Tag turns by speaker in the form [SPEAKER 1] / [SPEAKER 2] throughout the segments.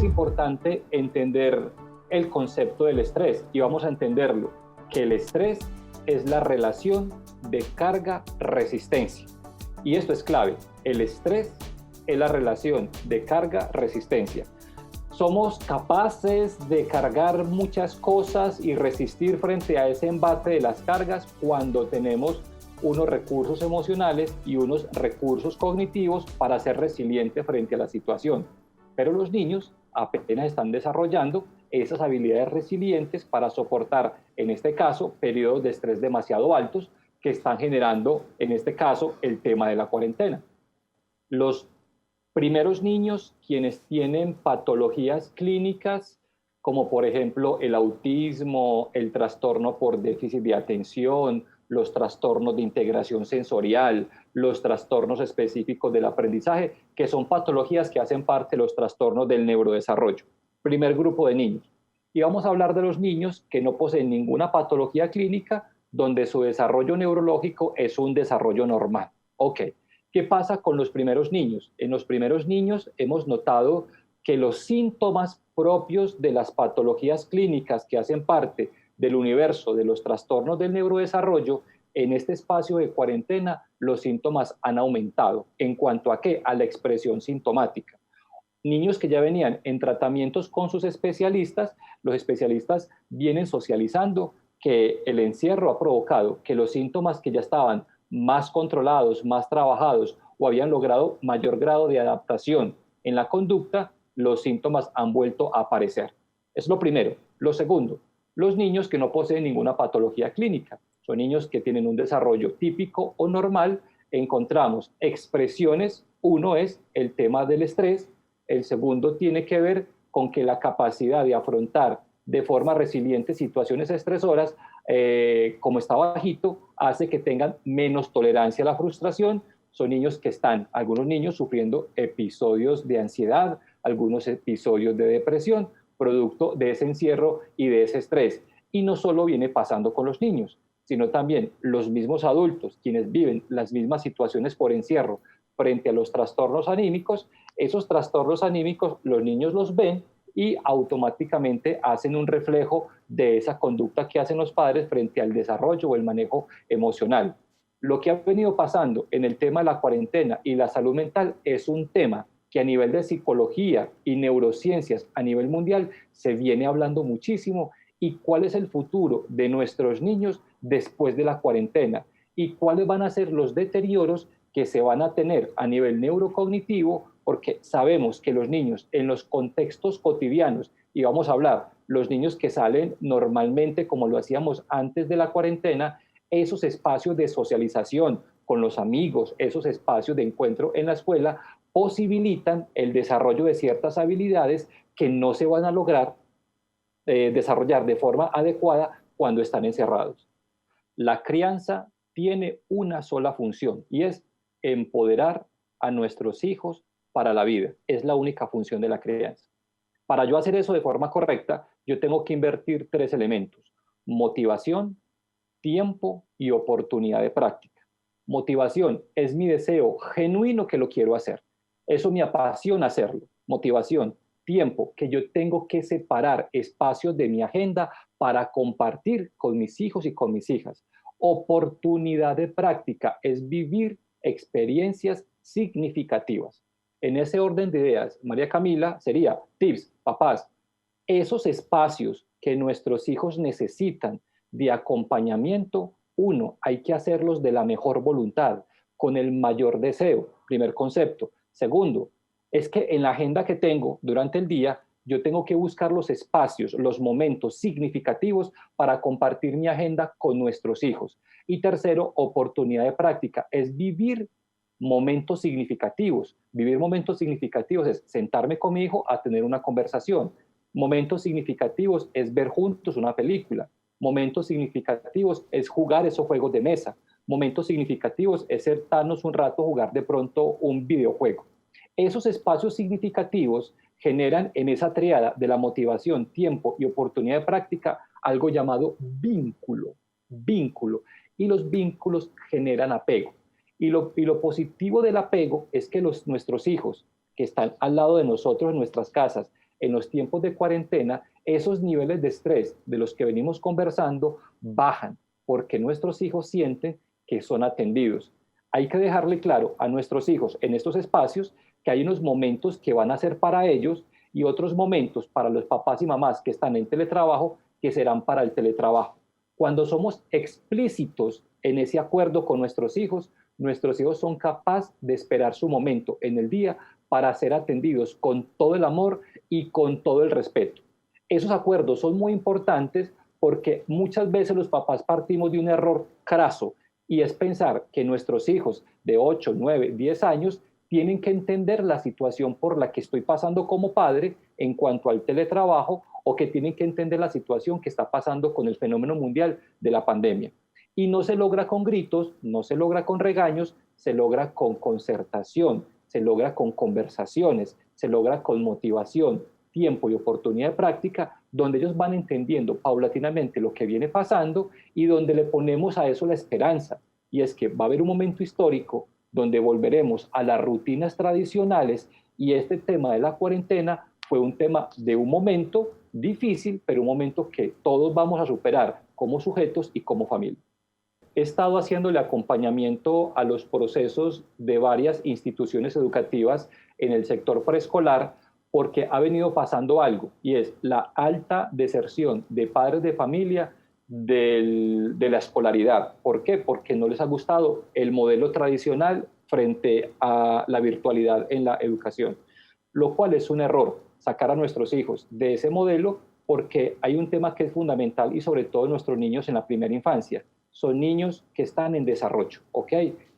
[SPEAKER 1] es importante entender el concepto del estrés y vamos a entenderlo, que el estrés es la relación de carga-resistencia. Y esto es clave, el estrés es la relación de carga-resistencia. Somos capaces de cargar muchas cosas y resistir frente a ese embate de las cargas cuando tenemos unos recursos emocionales y unos recursos cognitivos para ser resilientes frente a la situación. Pero los niños apenas están desarrollando esas habilidades resilientes para soportar, en este caso, periodos de estrés demasiado altos que están generando, en este caso, el tema de la cuarentena. Los primeros niños quienes tienen patologías clínicas, como por ejemplo el autismo, el trastorno por déficit de atención, los trastornos de integración sensorial, los trastornos específicos del aprendizaje, que son patologías que hacen parte de los trastornos del neurodesarrollo. Primer grupo de niños. Y vamos a hablar de los niños que no poseen ninguna patología clínica, donde su desarrollo neurológico es un desarrollo normal. Ok, ¿qué pasa con los primeros niños? En los primeros niños hemos notado que los síntomas propios de las patologías clínicas que hacen parte del universo de los trastornos del neurodesarrollo, en este espacio de cuarentena los síntomas han aumentado. ¿En cuanto a qué? A la expresión sintomática. Niños que ya venían en tratamientos con sus especialistas, los especialistas vienen socializando que el encierro ha provocado que los síntomas que ya estaban más controlados, más trabajados o habían logrado mayor grado de adaptación en la conducta, los síntomas han vuelto a aparecer. Es lo primero. Lo segundo, los niños que no poseen ninguna patología clínica. Son niños que tienen un desarrollo típico o normal. Encontramos expresiones. Uno es el tema del estrés. El segundo tiene que ver con que la capacidad de afrontar de forma resiliente situaciones estresoras, como está bajito, hace que tengan menos tolerancia a la frustración. Son niños que están, algunos niños sufriendo episodios de ansiedad, algunos episodios de depresión, producto de ese encierro y de ese estrés. Y no solo viene pasando con los niños, sino también los mismos adultos, quienes viven las mismas situaciones por encierro frente a los trastornos anímicos. Esos trastornos anímicos los niños los ven y automáticamente hacen un reflejo de esa conducta que hacen los padres frente al desarrollo o el manejo emocional. Lo que ha venido pasando en el tema de la cuarentena y la salud mental es un tema que a nivel de psicología y neurociencias a nivel mundial se viene hablando muchísimo. ¿Y cuál es el futuro de nuestros niños después de la cuarentena? ¿Y cuáles van a ser los deterioros que se van a tener a nivel neurocognitivo? Porque sabemos que los niños en los contextos cotidianos, y vamos a hablar, los niños que salen normalmente como lo hacíamos antes de la cuarentena, esos espacios de socialización con los amigos, esos espacios de encuentro en la escuela, posibilitan el desarrollo de ciertas habilidades que no se van a lograr desarrollar de forma adecuada cuando están encerrados. La crianza tiene una sola función y es empoderar a nuestros hijos para la vida. Es la única función de la crianza. Para yo hacer eso de forma correcta, yo tengo que invertir tres elementos: motivación, tiempo y oportunidad de práctica. Motivación es mi deseo genuino que lo quiero hacer. Eso me apasiona hacerlo. Motivación, tiempo, que yo tengo que separar espacios de mi agenda para compartir con mis hijos y con mis hijas. Oportunidad de práctica es vivir experiencias significativas. En ese orden de ideas, María Camila, sería tips, papás, esos espacios que nuestros hijos necesitan de acompañamiento, uno, hay que hacerlos de la mejor voluntad, con el mayor deseo, primer concepto. Segundo, es que en la agenda que tengo durante el día, yo tengo que buscar los espacios, los momentos significativos para compartir mi agenda con nuestros hijos. Y tercero, oportunidad de práctica, es vivir momentos significativos. Vivir momentos significativos es sentarme con mi hijo a tener una conversación. Momentos significativos es ver juntos una película. Momentos significativos es jugar esos juegos de mesa. Momentos significativos es sentarnos un rato a jugar de pronto un videojuego. Esos espacios significativos generan en esa triada de la motivación, tiempo y oportunidad de práctica algo llamado vínculo. Vínculo. Y los vínculos generan apego. Y lo positivo del apego es que nuestros hijos que están al lado de nosotros en nuestras casas, en los tiempos de cuarentena, esos niveles de estrés de los que venimos conversando bajan, porque nuestros hijos sienten que son atendidos. Hay que dejarle claro a nuestros hijos en estos espacios que hay unos momentos que van a ser para ellos y otros momentos para los papás y mamás que están en teletrabajo que serán para el teletrabajo. Cuando somos explícitos en ese acuerdo con nuestros hijos son capaces de esperar su momento en el día para ser atendidos con todo el amor y con todo el respeto. Esos acuerdos son muy importantes porque muchas veces los papás partimos de un error craso y es pensar que nuestros hijos de 8, 9, 10 años tienen que entender la situación por la que estoy pasando como padre en cuanto al teletrabajo o que tienen que entender la situación que está pasando con el fenómeno mundial de la pandemia. Y no se logra con gritos, no se logra con regaños, se logra con concertación, se logra con conversaciones, se logra con motivación, tiempo y oportunidad de práctica, donde ellos van entendiendo paulatinamente lo que viene pasando y donde le ponemos a eso la esperanza. Y es que va a haber un momento histórico donde volveremos a las rutinas tradicionales y este tema de la cuarentena fue un tema de un momento difícil, pero un momento que todos vamos a superar como sujetos y como familia. He estado haciéndole acompañamiento a los procesos de varias instituciones educativas en el sector preescolar porque ha venido pasando algo y es la alta deserción de padres de familia de la escolaridad. ¿Por qué? Porque no les ha gustado el modelo tradicional frente a la virtualidad en la educación, lo cual es un error, sacar a nuestros hijos de ese modelo porque hay un tema que es fundamental y sobre todo nuestros niños en la primera infancia. Son niños que están en desarrollo, ¿ok?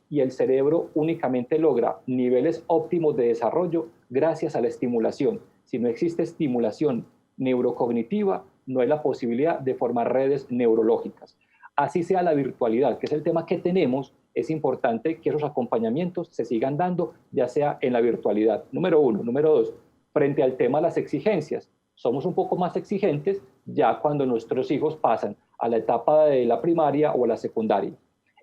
[SPEAKER 1] Y el cerebro únicamente logra niveles óptimos de desarrollo gracias a la estimulación. Si no existe estimulación neurocognitiva, no hay la posibilidad de formar redes neurológicas. Así sea la virtualidad, que es el tema que tenemos, es importante que esos acompañamientos se sigan dando, ya sea en la virtualidad. Número uno. Número dos, frente al tema de las exigencias. Somos un poco más exigentes ya cuando nuestros hijos pasan a la etapa de la primaria o a la secundaria.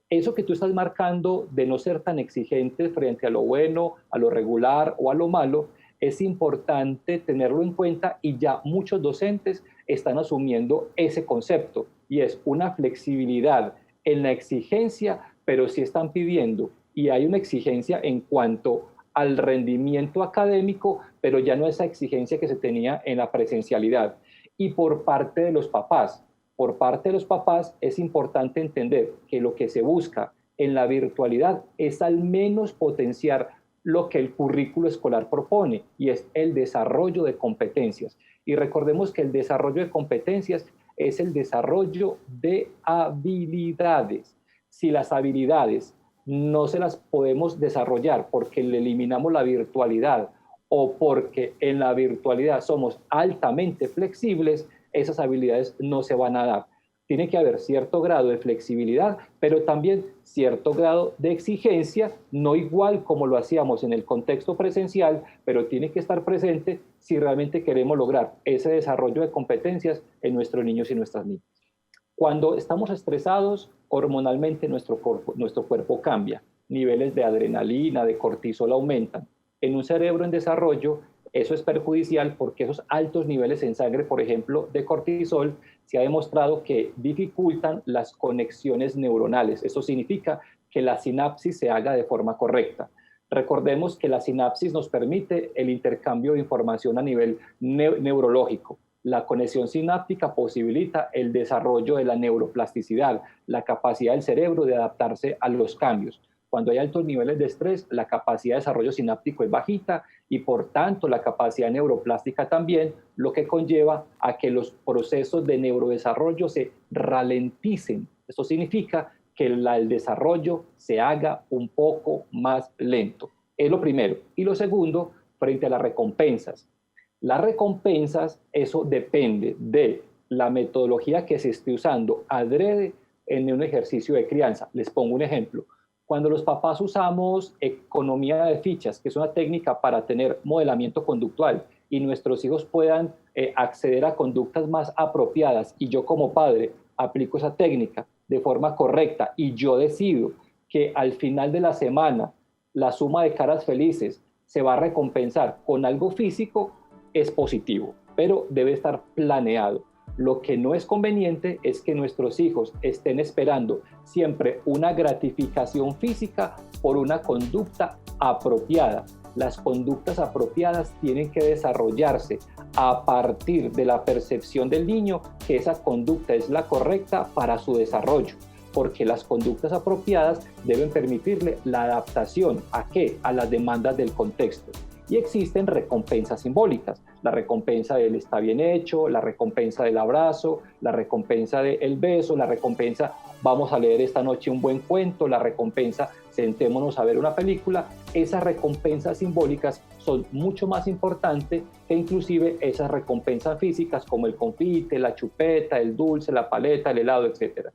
[SPEAKER 1] Eso que tú estás marcando de no ser tan exigente frente a lo bueno, a lo regular o a lo malo, es importante tenerlo en cuenta y ya muchos docentes están asumiendo ese concepto y es una flexibilidad en la exigencia, pero sí están pidiendo y hay una exigencia en cuanto al rendimiento académico, pero ya no esa exigencia que se tenía en la presencialidad. Y por parte de los papás, es importante entender que lo que se busca en la virtualidad es al menos potenciar lo que el currículo escolar propone y es el desarrollo de competencias. Y recordemos que el desarrollo de competencias es el desarrollo de habilidades. Si las habilidades no se las podemos desarrollar porque le eliminamos la virtualidad o porque en la virtualidad somos altamente flexibles, esas habilidades no se van a dar. Tiene que haber cierto grado de flexibilidad, pero también cierto grado de exigencia, no igual como lo hacíamos en el contexto presencial, pero tiene que estar presente si realmente queremos lograr ese desarrollo de competencias en nuestros niños y nuestras niñas. Cuando estamos estresados, hormonalmente nuestro cuerpo cambia. Niveles de adrenalina, de cortisol aumentan. En un cerebro en desarrollo, eso es perjudicial porque esos altos niveles en sangre, por ejemplo, de cortisol, se ha demostrado que dificultan las conexiones neuronales. Eso significa que la sinapsis se haga de forma correcta. Recordemos que la sinapsis nos permite el intercambio de información a nivel neurológico. La conexión sináptica posibilita el desarrollo de la neuroplasticidad, la capacidad del cerebro de adaptarse a los cambios. Cuando hay altos niveles de estrés, la capacidad de desarrollo sináptico es bajita y por tanto la capacidad neuroplástica también, lo que conlleva a que los procesos de neurodesarrollo se ralenticen. Esto significa que el desarrollo se haga un poco más lento. Es lo primero. Y lo segundo, frente a las recompensas. Las recompensas, eso depende de la metodología que se esté usando adrede en un ejercicio de crianza. Les pongo un ejemplo. Cuando los papás usamos economía de fichas, que es una técnica para tener modelamiento conductual y nuestros hijos puedan acceder a conductas más apropiadas y yo como padre aplico esa técnica de forma correcta y yo decido que al final de la semana la suma de caras felices se va a recompensar con algo físico, es positivo, pero debe estar planeado. Lo que no es conveniente es que nuestros hijos estén esperando siempre una gratificación física por una conducta apropiada. Las conductas apropiadas tienen que desarrollarse a partir de la percepción del niño que esa conducta es la correcta para su desarrollo, porque las conductas apropiadas deben permitirle la adaptación ¿a qué? A las demandas del contexto. Y existen recompensas simbólicas, la recompensa del está bien hecho, la recompensa del abrazo, la recompensa del beso, la recompensa vamos a leer esta noche un buen cuento, la recompensa sentémonos a ver una película. Esas recompensas simbólicas son mucho más importantes que inclusive esas recompensas físicas como el confite, la chupeta, el dulce, la paleta, el helado, etc.